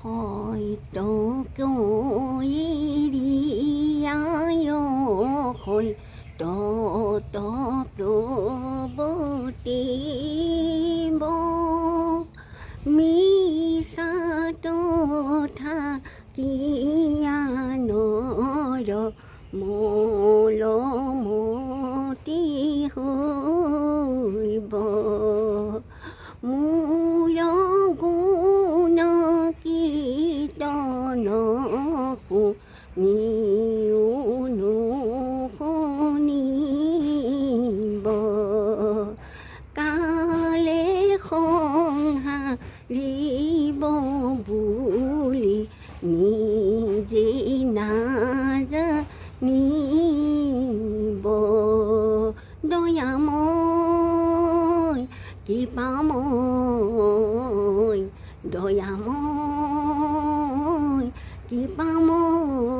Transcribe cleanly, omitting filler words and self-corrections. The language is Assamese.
হয়তো কৈৰিয়ায় হৈ তত প্ৰৱতিব মিছাত থাকিয়ানৰ মূলমতি হৈব মোৰ গুণ কীৰ্তন শুনিও নুশুনিব কালে সংহাৰিব বুলি নিজে নাজানিব দয়াময় কৃপাময় দয়াময় কৃপাময়